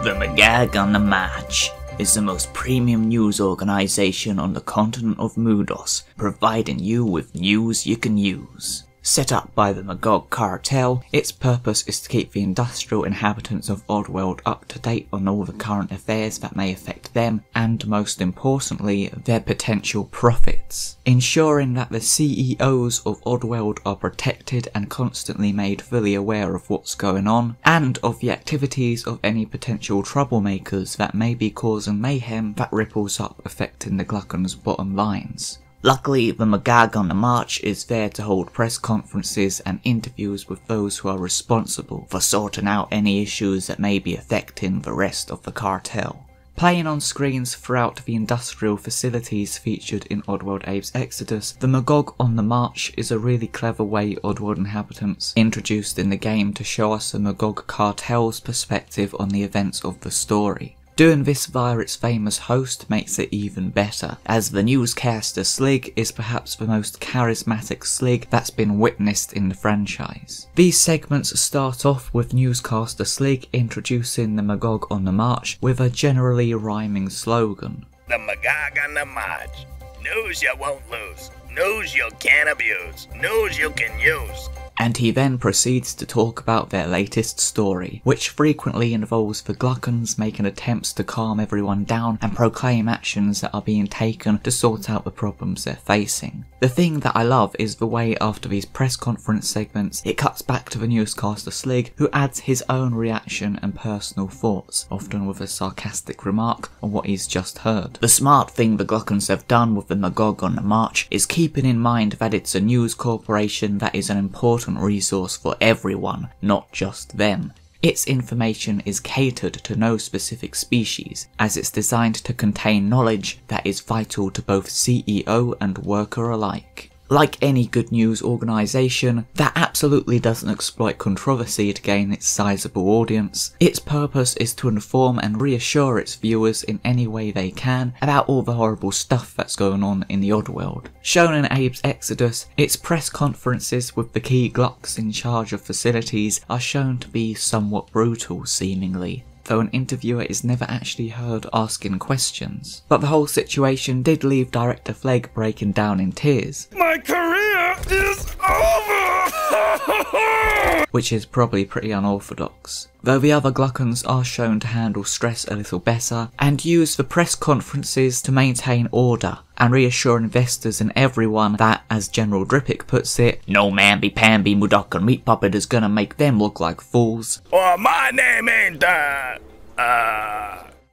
The Magog On The March is the most premium news organisation on the continent of Moodos, providing you with news you can use. Set up by the Magog cartel, its purpose is to keep the industrial inhabitants of Oddworld up to date on all the current affairs that may affect them, and most importantly, their potential profits. Ensuring that the CEOs of Oddworld are protected and constantly made fully aware of what's going on, and of the activities of any potential troublemakers that may be causing mayhem that ripples up affecting the Glukkons' bottom lines. Luckily, the Magog On The March is there to hold press conferences and interviews with those who are responsible for sorting out any issues that may be affecting the rest of the cartel. Playing on screens throughout the industrial facilities featured in Oddworld Abe's Exoddus, the Magog On The March is a really clever way Oddworld Inhabitants introduced in the game to show us the Magog cartel's perspective on the events of the story. Doing this via its famous host makes it even better, as the newscaster Slig is perhaps the most charismatic Slig that's been witnessed in the franchise. These segments start off with newscaster Slig introducing the Magog On The March with a generally rhyming slogan. The Magog On The March. News you won't lose. News you can't abuse. News you can use. And he then proceeds to talk about their latest story, which frequently involves the Glukkons making attempts to calm everyone down and proclaim actions that are being taken to sort out the problems they're facing. The thing that I love is the way after these press conference segments, it cuts back to the newscaster Slig, who adds his own reaction and personal thoughts, often with a sarcastic remark on what he's just heard. The smart thing the Glukkons have done with the Magog On The March is keeping in mind that it's a news corporation that is an important resource for everyone, not just them. Its information is catered to no specific species, as it's designed to contain knowledge that is vital to both CEO and worker alike. Like any good news organisation that absolutely doesn't exploit controversy to gain its sizable audience, its purpose is to inform and reassure its viewers in any way they can about all the horrible stuff that's going on in the Oddworld. Shown in Abe's Exoddus, its press conferences with the key Glocks in charge of facilities are shown to be somewhat brutal seemingly, though an interviewer is never actually heard asking questions. But the whole situation did leave director Flegg breaking down in tears. My career is over! Which is probably pretty unorthodox. Though the other Glukkons are shown to handle stress a little better, and use the press conferences to maintain order, and reassure investors and everyone that, as General Drippick puts it, no mamby-pamby Mudokkan meat puppet is gonna make them look like fools. Or my name ain't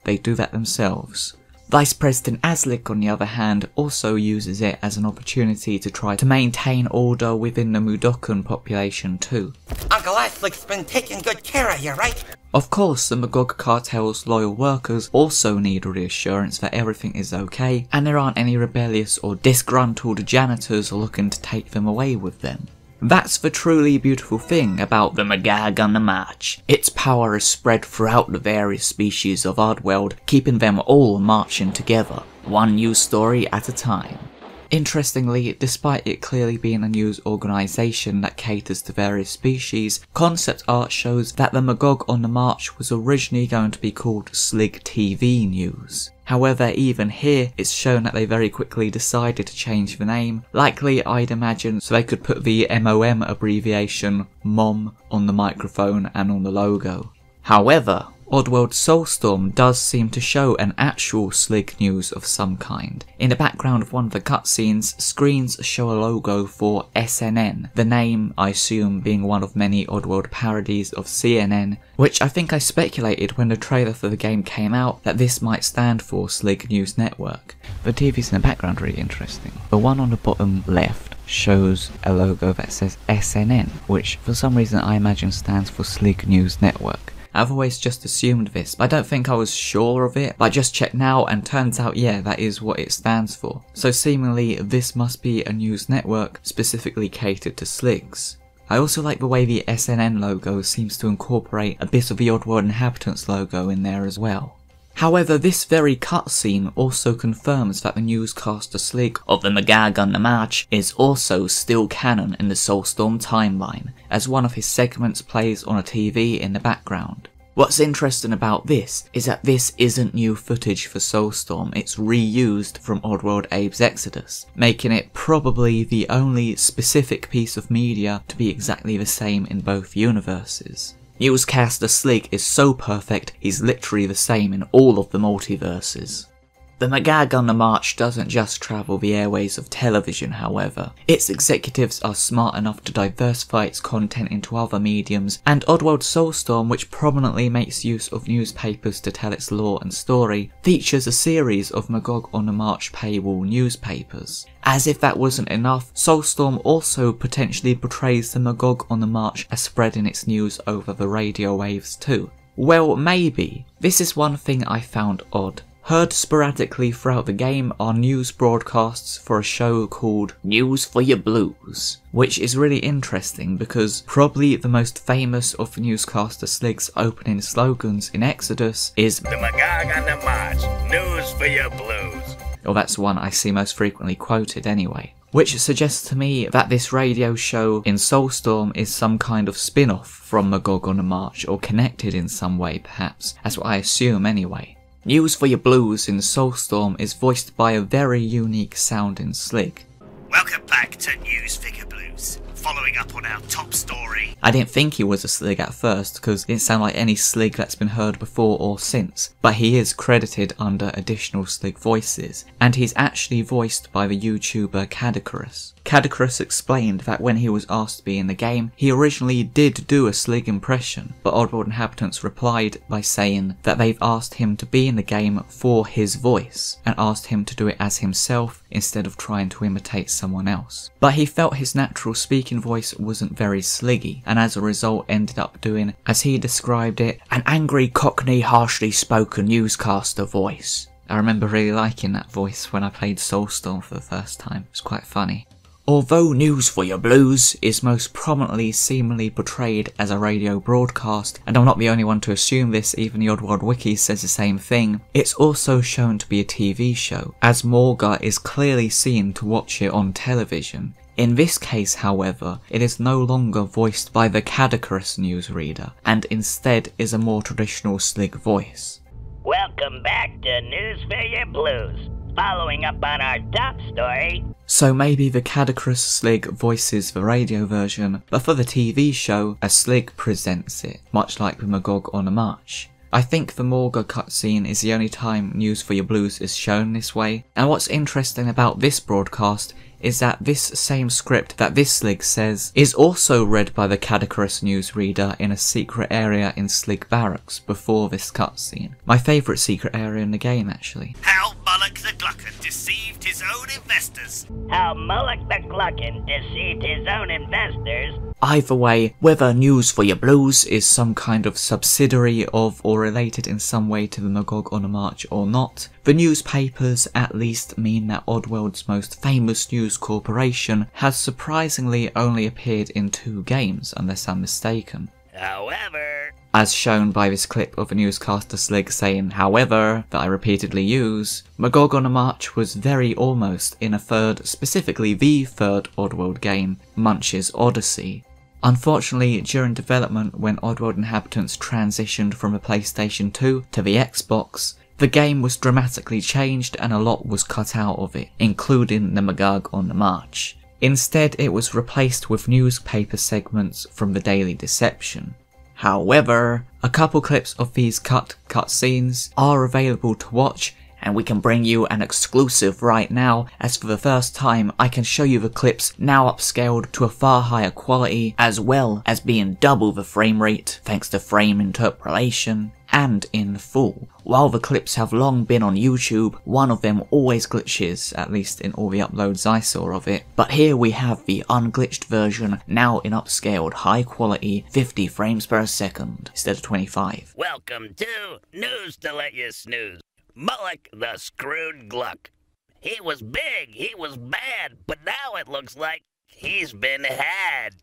They do that themselves. Vice President Aslik, on the other hand, also uses it as an opportunity to try to maintain order within the Mudokkan population too. Uncle Aslik's been taking good care of you, right? Of course, the Magog cartel's loyal workers also need reassurance that everything is okay, and there aren't any rebellious or disgruntled janitors looking to take them away with them. That's the truly beautiful thing about the Magog On The March. Its power is spread throughout the various species of Oddworld, keeping them all marching together, one news story at a time. Interestingly, despite it clearly being a news organisation that caters to various species, concept art shows that the Magog On The March was originally going to be called Slig TV News. However, even here, it's shown that they very quickly decided to change the name, likely I'd imagine so they could put the MOM abbreviation MOM on the microphone and on the logo. However, Oddworld Soulstorm does seem to show an actual Slig news of some kind. In the background of one of the cutscenes, screens show a logo for SNN, the name, I assume, being one of many Oddworld parodies of CNN, which I think I speculated when the trailer for the game came out that this might stand for Slig News Network. The TVs in the background are really interesting. The one on the bottom left shows a logo that says SNN, which for some reason I imagine stands for Slig News Network. I've always just assumed this, but I don't think I was sure of it, but I just checked now and turns out yeah, that is what it stands for. So seemingly this must be a news network specifically catered to Sligs. I also like the way the SNN logo seems to incorporate a bit of the Oddworld Inhabitants logo in there as well. However, this very cutscene also confirms that the newscaster Slig of the Magog On The March is also still canon in the Soulstorm timeline, as one of his segments plays on a TV in the background. What's interesting about this is that this isn't new footage for Soulstorm, it's reused from Oddworld Abe's Exoddus, making it probably the only specific piece of media to be exactly the same in both universes. Newscaster Slig is so perfect, he's literally the same in all of the multiverses. The Magog On The March doesn't just travel the airways of television, however. Its executives are smart enough to diversify its content into other mediums, and Oddworld Soulstorm, which prominently makes use of newspapers to tell its lore and story, features a series of Magog On The March paywall newspapers. As if that wasn't enough, Soulstorm also potentially portrays the Magog On The March as spreading its news over the radio waves too. Well, maybe. This is one thing I found odd. Heard sporadically throughout the game are news broadcasts for a show called News for Your Blues, which is really interesting because probably the most famous of Newscaster Slig's opening slogans in Exoddus is The Magog On The March, News for Your Blues. Or that's one I see most frequently quoted anyway. Which suggests to me that this radio show in Soulstorm is some kind of spin-off from Magog On The March, or connected in some way perhaps. That's what I assume anyway. News for Your Blues in Soulstorm is voiced by a very unique sounding Slig. Welcome back to News for Your Blues. Following up on our top story. I didn't think he was a Slig at first because it didn't sound like any Slig that's been heard before or since, but he is credited under additional Slig voices, and he's actually voiced by the YouTuber Exoddus. Exoddus explained that when he was asked to be in the game, he originally did do a Slig impression, but Oddworld Inhabitants replied by saying that they've asked him to be in the game for his voice, and asked him to do it as himself instead of trying to imitate someone else. But he felt his natural speaking voice wasn't very Sliggy, and as a result ended up doing, as he described it, an angry cockney harshly spoken newscaster voice. I remember really liking that voice when I played Soulstorm for the first time, it was quite funny. Although News for Your Blues is most prominently seemingly portrayed as a radio broadcast, and I'm not the only one to assume this, even the Oddworld Wiki says the same thing, it's also shown to be a TV show, as Morga is clearly seen to watch it on television. In this case, however, it is no longer voiced by the Exoddus newsreader, and instead is a more traditional Slig voice. Welcome back to News for Your Blues. Following up on our top story. So maybe the Exoddus Slig voices the radio version, but for the TV show, a Slig presents it, much like the Magog On The March. I think the Morga cutscene is the only time News for Your Blues is shown this way, and what's interesting about this broadcast is that this same script that this Slig says is also read by the Exoddus newsreader in a secret area in Slig Barracks before this cutscene. My favourite secret area in the game, actually. How Lulu the Glukkon deceived his own investors. How Lulu the Glukkon deceived his own investors. Either way, whether News for Your Blues is some kind of subsidiary of or related in some way to the Magog On The March or not, the newspapers at least mean that Oddworld's most famous news corporation has surprisingly only appeared in 2 games, unless I'm mistaken. However, as shown by this clip of a newscaster Slig saying however that I repeatedly use, Magog On The March was very almost in a third, specifically the third Oddworld game, Munch's Oddysee. Unfortunately, during development when Oddworld Inhabitants transitioned from the PlayStation 2 to the Xbox, the game was dramatically changed and a lot was cut out of it, including the Magog On The March. Instead, it was replaced with newspaper segments from the Daily Deception. However, a couple clips of these cutscenes are available to watch, and we can bring you an exclusive right now, as for the first time I can show you the clips now upscaled to a far higher quality, as well as being double the frame rate thanks to frame interpolation, and in full. While the clips have long been on YouTube, one of them always glitches, at least in all the uploads I saw of it, but here we have the unglitched version, now in upscaled high quality 50 frames per second instead of 25. welcome to News to Let You Snooze. Mullock the Screwed Gluck. He was big, he was bad, but now it looks like he's been had.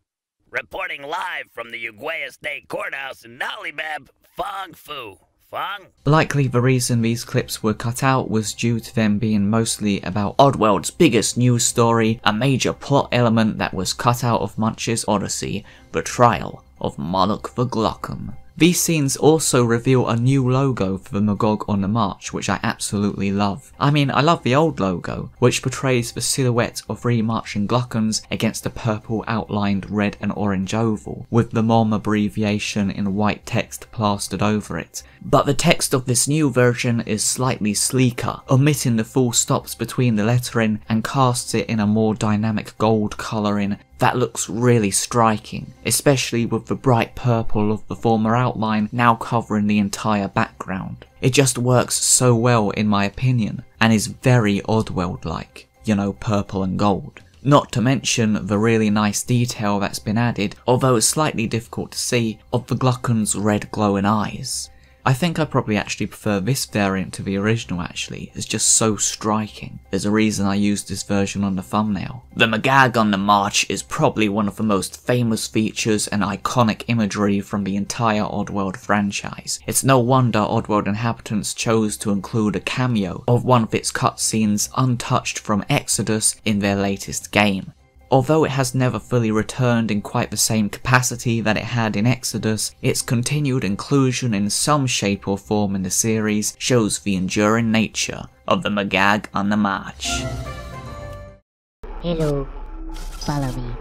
Reporting live from the Uguay State Courthouse in Nollybab, Fong Fu. Fong? Likely the reason these clips were cut out was due to them being mostly about Oddworld's biggest news story, a major plot element that was cut out of Munch's Oddysee, the trial of Mullock the Glukkon. These scenes also reveal a new logo for the Magog on the March, which I absolutely love. I mean, I love the old logo, which portrays the silhouette of 3 marching Glukkons against a purple outlined red and orange oval, with the MOM abbreviation in white text plastered over it. But the text of this new version is slightly sleeker, omitting the full stops between the lettering and casts it in a more dynamic gold colouring that looks really striking, especially with the bright purple of the former outline now covering the entire background. It just works so well in my opinion, and is very Oddworld-like, you know, purple and gold. Not to mention the really nice detail that's been added, although it's slightly difficult to see, of the Glukkon's red glowing eyes. I think I probably actually prefer this variant to the original actually, it's just so striking. There's a reason I used this version on the thumbnail. The Magog on the March is probably one of the most famous features and iconic imagery from the entire Oddworld franchise. It's no wonder Oddworld Inhabitants chose to include a cameo of one of its cutscenes untouched from Exoddus in their latest game. Although it has never fully returned in quite the same capacity that it had in Exoddus, its continued inclusion in some shape or form in the series shows the enduring nature of the Magog on the March. Hello, follow me.